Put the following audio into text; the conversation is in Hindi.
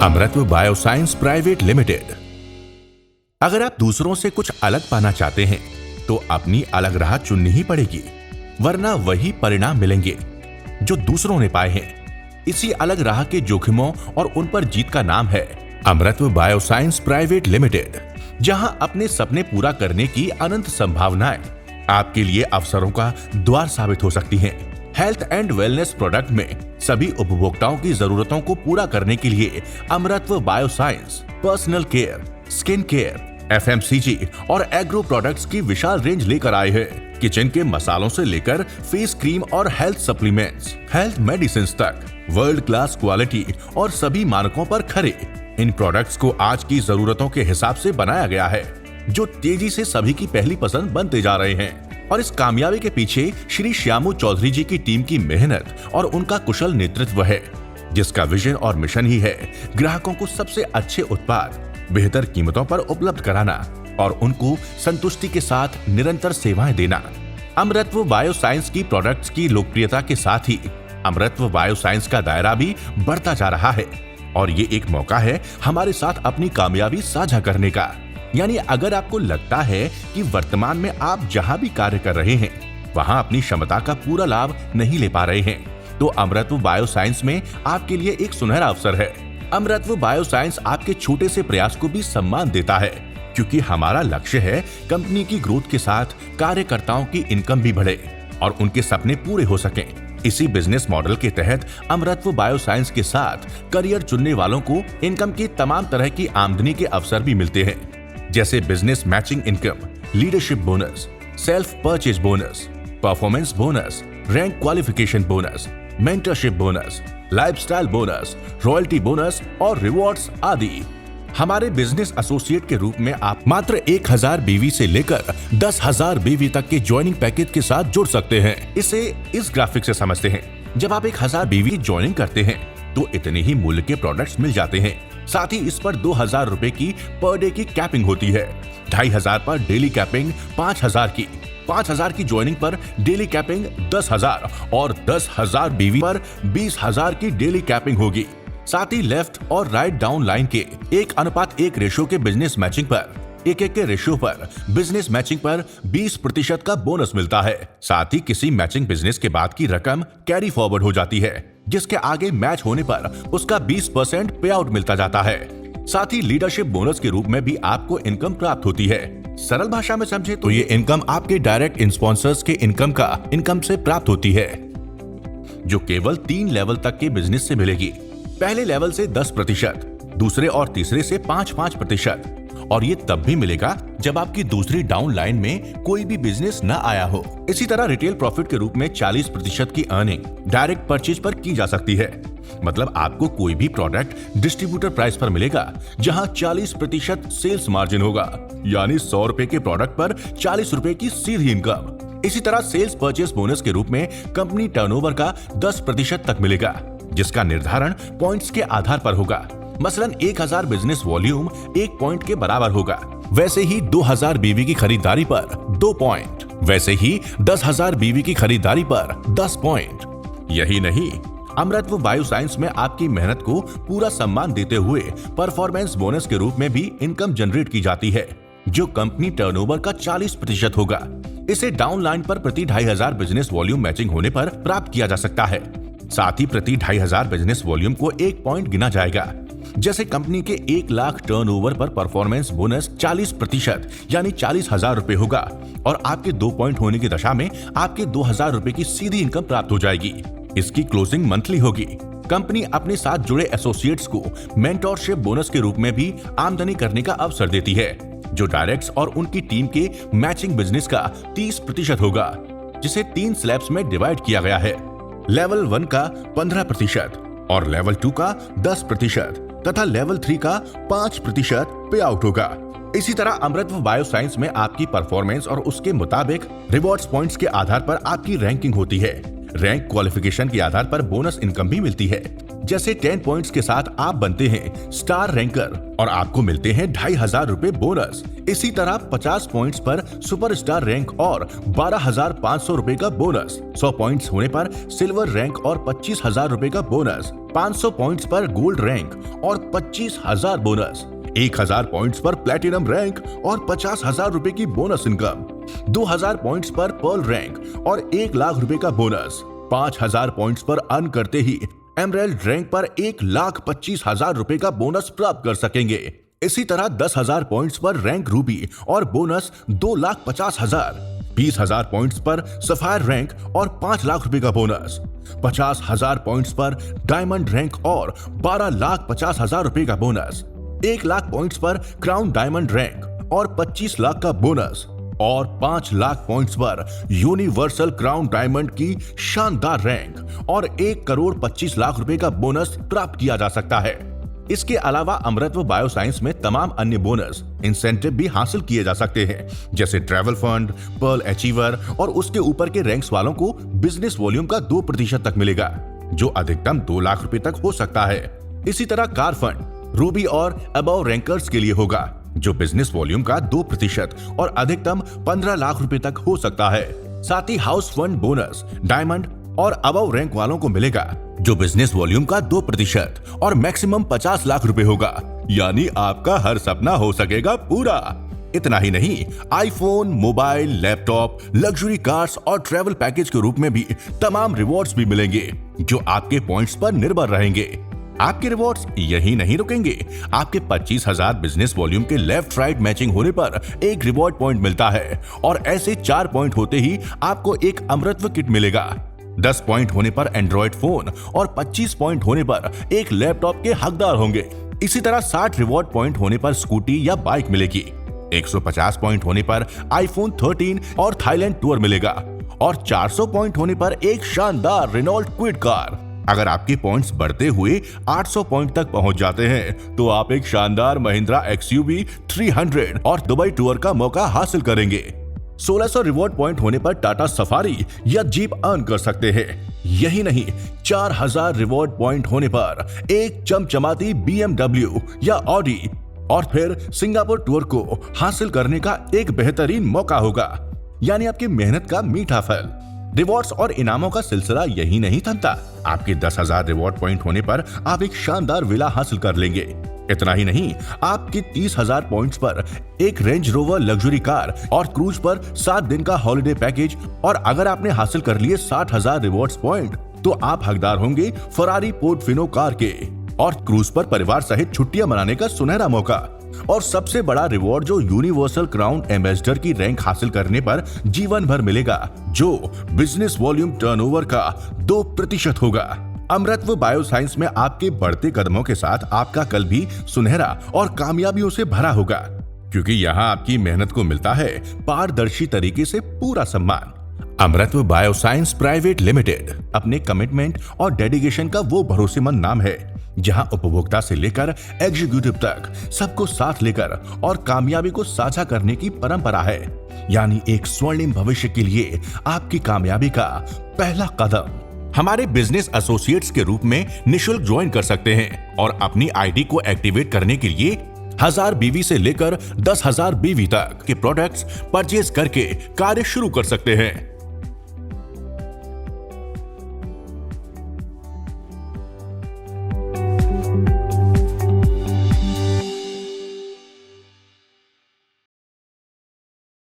अमृतत्व बायोसाइंस प्राइवेट लिमिटेड। अगर आप दूसरों से कुछ अलग पाना चाहते हैं तो अपनी अलग राह चुननी ही पड़ेगी, वरना वही परिणाम मिलेंगे जो दूसरों ने पाए हैं। इसी अलग राह के जोखिमों और उन पर जीत का नाम है अमृतत्व बायोसाइंस प्राइवेट लिमिटेड, जहां अपने सपने पूरा करने की अनंत संभावनाएं आपके लिए अवसरों का द्वार साबित हो सकती हैं। हेल्थ एंड वेलनेस प्रोडक्ट में सभी उपभोक्ताओं की जरूरतों को पूरा करने के लिए अमृतत्व bioscience personal care, skin care, FMCG और एग्रो प्रोडक्ट्स की विशाल रेंज लेकर आए हैं। किचन के मसालों से लेकर फेस क्रीम और हेल्थ सप्लीमेंट्स, हेल्थ मेडिसिन तक वर्ल्ड क्लास क्वालिटी और सभी मानकों पर खरे इन प्रोडक्ट्स को आज की जरूरतों के हिसाब से बनाया गया है, जो तेजी से सभी की पहली पसंद बनते जा रहे हैं। और इस कामयाबी के पीछे श्री श्यामू चौधरी जी की टीम की मेहनत और उनका कुशल नेतृत्व है, जिसका विजन और मिशन ही है ग्राहकों को सबसे अच्छे उत्पाद बेहतर कीमतों पर उपलब्ध कराना और उनको संतुष्टि के साथ निरंतर सेवाएं देना। अमृतत्व बायोसाइंस की प्रोडक्ट्स की लोकप्रियता के साथ ही अमृतत्व बायोसाइंस का दायरा भी बढ़ता जा रहा है और ये एक मौका है हमारे साथ अपनी कामयाबी साझा करने का। यानी अगर आपको लगता है कि वर्तमान में आप जहां भी कार्य कर रहे हैं वहां अपनी क्षमता का पूरा लाभ नहीं ले पा रहे हैं, तो अमृतत्व बायोसाइंस में आपके लिए एक सुनहरा अवसर है। अमृतत्व बायोसाइंस आपके छोटे से प्रयास को भी सम्मान देता है, क्योंकि हमारा लक्ष्य है कंपनी की ग्रोथ के साथ कार्यकर्ताओं की इनकम भी बढ़े और उनके सपने पूरे हो सकें। इसी बिजनेस मॉडल के तहत अमृतत्व बायोसाइंस के साथ करियर चुनने वालों को इनकम की तमाम तरह की आमदनी के अवसर भी मिलते हैं, जैसे business matching income, leadership bonus, self purchase bonus, performance bonus, rank qualification bonus, mentorship bonus, lifestyle bonus, royalty bonus और रिवॉर्ड्स आदि। हमारे बिजनेस एसोसिएट के रूप में आप मात्र 1000 BV से लेकर 10,000 BV तक के ज्वाइनिंग पैकेज के साथ जुड़ सकते हैं। इसे इस ग्राफिक से समझते हैं। जब आप 1000 BV ज्वाइनिंग करते हैं तो इतने ही मूल्य के प्रोडक्ट्स मिल जाते हैं। साथ ही इस पर 2000 रुपए की पर डे की कैपिंग होती है, 2500 पर डेली कैपिंग 5000 की, 5000 की ज्वाइनिंग पर डेली कैपिंग 10,000 और 10,000 BV पर 20,000 की डेली कैपिंग होगी। साथ ही लेफ्ट और राइट डाउन लाइन के 1:1 रेशियो के बिजनेस मैचिंग पर 1:1 के रेशियो पर बिजनेस मैचिंग पर 20% का बोनस मिलता है। साथ ही किसी मैचिंग बिजनेस के बाद की रकम कैरी फॉरवर्ड हो जाती है, जिसके आगे मैच होने पर उसका 20% पे आउट मिलता जाता है। साथ ही लीडरशिप बोनस के रूप में भी आपको इनकम प्राप्त होती है। सरल भाषा में समझे तो ये इनकम आपके डायरेक्ट स्पॉन्सर्स के इनकम से प्राप्त होती है, जो केवल 3 लेवल तक के बिजनेस से मिलेगी। पहले लेवल से 10%, दूसरे और तीसरे से 5-5%, और ये तब भी मिलेगा जब आपकी दूसरी डाउन लाइन में कोई भी बिजनेस न आया हो। इसी तरह रिटेल प्रॉफिट के रूप में 40% की अर्निंग डायरेक्ट परचेज पर की जा सकती है। मतलब आपको कोई भी प्रोडक्ट डिस्ट्रीब्यूटर प्राइस पर मिलेगा, जहां 40% सेल्स मार्जिन होगा, यानी 100 रुपए के प्रोडक्ट पर 40 रुपए की सीधी इनकम। इसी तरह सेल्स परचेज बोनस के रूप में कंपनी टर्नओवर का 10% तक मिलेगा, जिसका निर्धारण पॉइंट्स के आधार पर होगा। मसलन 1000 बिजनेस वॉल्यूम 1 पॉइंट के बराबर होगा, वैसे ही 2000 BV की खरीदारी पर 2 पॉइंट, वैसे ही 10,000 BV की खरीदारी पर 10 पॉइंट। यही नहीं, अमृतत्व बायोसाइंस में आपकी मेहनत को पूरा सम्मान देते हुए परफॉर्मेंस बोनस के रूप में भी इनकम जनरेट की जाती है, जो कंपनी टर्नओवर का 40% होगा। इसे डाउन लाइन पर प्रति 2500 बिजनेस वॉल्यूम मैचिंग होने पर प्राप्त किया जा सकता है। साथ ही प्रति 2500 बिजनेस वॉल्यूम को 1 पॉइंट गिना जाएगा। जैसे कंपनी के 1 लाख टर्नओवर पर परफॉर्मेंस बोनस 40% यानी 40,000 रुपए होगा, और आपके 2 पॉइंट होने की दशा में आपके 2,000 रुपए की सीधी इनकम प्राप्त हो जाएगी। इसकी क्लोजिंग मंथली होगी। कंपनी अपने साथ जुड़े एसोसिएट्स को मेंटरशिप बोनस के रूप में भी आमदनी करने का अवसर देती है, जो डायरेक्ट्स और उनकी टीम के मैचिंग बिजनेस का 30% होगा, जिसे 3 स्लैब्स में डिवाइड किया गया है। लेवल 1 का 15% और लेवल 2 का 10% तथा लेवल 3 का 5% पे आउट होगा। इसी तरह अमृतत्व बायोसाइंस में आपकी परफॉर्मेंस और उसके मुताबिक रिवॉर्ड्स पॉइंट्स के आधार पर आपकी रैंकिंग होती है। रैंक क्वालिफिकेशन के आधार पर बोनस इनकम भी मिलती है। जैसे 10 पॉइंट्स के साथ आप बनते हैं स्टार रैंकर और आपको मिलते हैं 2500 रुपए बोनस। इसी तरह 50 पॉइंट्स पर सुपर स्टार रैंक और 12,500 रुपए का बोनस। 100 पॉइंट्स होने पर सिल्वर रैंक और 25,000 रुपए का बोनस। 500 पॉइंट्स पर गोल्ड रैंक और 25,000 बोनस। 1000 पॉइंट्स पर प्लेटिनम रैंक और 50,000 रुपए की बोनस इनकम। 2000 पॉइंट्स पर पर्ल रैंक और 1 लाख रुपए का बोनस। 5000 पॉइंट्स पर अर्न करते ही एमराल्ड रैंक पर 1,25,000 रुपए का बोनस प्राप्त कर सकेंगे। इसी तरह 10,000 पॉइंट्स पर रैंक रूबी और बोनस 2,50,000। 20,000 पॉइंट्स पर सफायर रैंक और 5 लाख रुपए का बोनस। 50,000 पॉइंट्स पर डायमंड रैंक और 12,50,000 रुपए का बोनस। 1 लाख पॉइंट्स पर क्राउन डायमंड रैंक और 25 लाख का बोनस और 5 लाख पॉइंट्स पर यूनिवर्सल क्राउन डायमंड की शानदार रैंक और 1 करोड़ 25 लाख रुपए का बोनस प्राप्त किया जा सकता है। इसके अलावा अमृतत्व बायोसाइंस में तमाम अन्य बोनस इंसेंटिव भी हासिल किए जा सकते हैं, जैसे ट्रैवल फंड, पर्ल अचीवर और उसके ऊपर के रैंक्स वालों को बिजनेस वॉल्यूम का 2% तक मिलेगा, जो अधिकतम 2 लाख रुपए तक हो सकता है। इसी तरह कार फंड रूबी और अबव रैंकर्स के लिए होगा, जो बिजनेस वॉल्यूम का 2% और अधिकतम 15 लाख रुपए तक हो सकता है। साथ ही हाउस फंड बोनस डायमंड और अबव रैंक वालों को मिलेगा, जो बिजनेस वॉल्यूम का 2% और मैक्सिमम 50 लाख रुपए होगा। यानी आपका हर सपना हो सकेगा पूरा। इतना ही नहीं, iPhone, mobile, laptop, luxury cars और ट्रैवल पैकेज के रूप में भी तमाम रिवॉर्ड्स भी मिलेंगे, जो आपके पॉइंट्स पर निर्भर रहेंगे। आपके रिवॉर्ड्स यही नहीं रुकेंगे। आपके 25,000 बिजनेस वॉल्यूम के लेफ्ट राइट मैचिंग होने पर 1 रिवॉर्ड पॉइंट मिलता है और ऐसे 4 पॉइंट होते ही आपको एक अमृतत्व किट मिलेगा। 10 पॉइंट होने पर एंड्रॉइड फोन और 25 पॉइंट होने पर एक लैपटॉप के हकदार होंगे। इसी तरह 60 रिवॉर्ड पॉइंट होने पर स्कूटी या बाइक मिलेगी। 150 पॉइंट होने पर आईफोन 13 और थाईलैंड टूर मिलेगा और 400 पॉइंट होने पर एक शानदार रेनॉल्ट क्विड कार। अगर आपके पॉइंट्स बढ़ते हुए 800 पॉइंट तक पहुंच जाते हैं, तो आप एक शानदार महिंद्रा XUV 300 और दुबई टूर का मौका हासिल करेंगे। 1600 रिवॉर्ड पॉइंट होने पर टाटा सफारी या जीप अर्न कर सकते हैं। यही नहीं, 4000 रिवॉर्ड पॉइंट होने पर एक चमचमाती BMW या ऑडी और फिर सिंगापुर टूर को हासिल करने का एक बेहतरीन मौका होगा। यानी आपकी मेहनत का मीठा फल। रिवॉर्ड्स और इनामों का सिलसिला यही नहीं थमता। आपके 10,000 रिवॉर्ड पॉइंट होने पर आप एक शानदार विला हासिल कर लेंगे। इतना ही नहीं, आपके 30,000 पॉइंट्स पर एक रेंज रोवर लग्जरी कार और क्रूज पर 7 दिन का हॉलिडे पैकेज। और अगर आपने हासिल कर लिए 60,000 रिवॉर्ड्स पॉइंट, तो आप हकदार होंगे फरारी पोर्टफिनो कार के और क्रूज पर परिवार सहित छुट्टियां मनाने का सुनहरा मौका। और सबसे बड़ा रिवॉर्ड जो यूनिवर्सल क्राउन एम्बेसडर की रैंक हासिल करने पर जीवन भर मिलेगा, जो बिजनेस वॉल्यूम टर्नओवर का 2% होगा। अमृतत्व बायोसाइंस में आपके बढ़ते कदमों के साथ आपका कल भी सुनहरा और कामयाबियों से भरा होगा, क्योंकि यहाँ आपकी मेहनत को मिलता है पारदर्शी तरीके से पूरा सम्मान। अमृतत्व बायोसाइंस प्राइवेट लिमिटेड अपने कमिटमेंट और डेडिकेशन का वो भरोसेमंद नाम है, जहां उपभोक्ता से लेकर एग्जीक्यूटिव तक सबको साथ लेकर और कामयाबी को साझा करने की परंपरा है। यानी एक स्वर्णिम भविष्य के लिए आपकी कामयाबी का पहला कदम। हमारे बिजनेस एसोसिएट्स के रूप में निशुल्क ज्वाइन कर सकते हैं और अपनी आईडी को एक्टिवेट करने के लिए 1000 BV से लेकर 10,000 BV तक के प्रोडक्ट्स परचेज करके कार्य शुरू कर सकते हैं।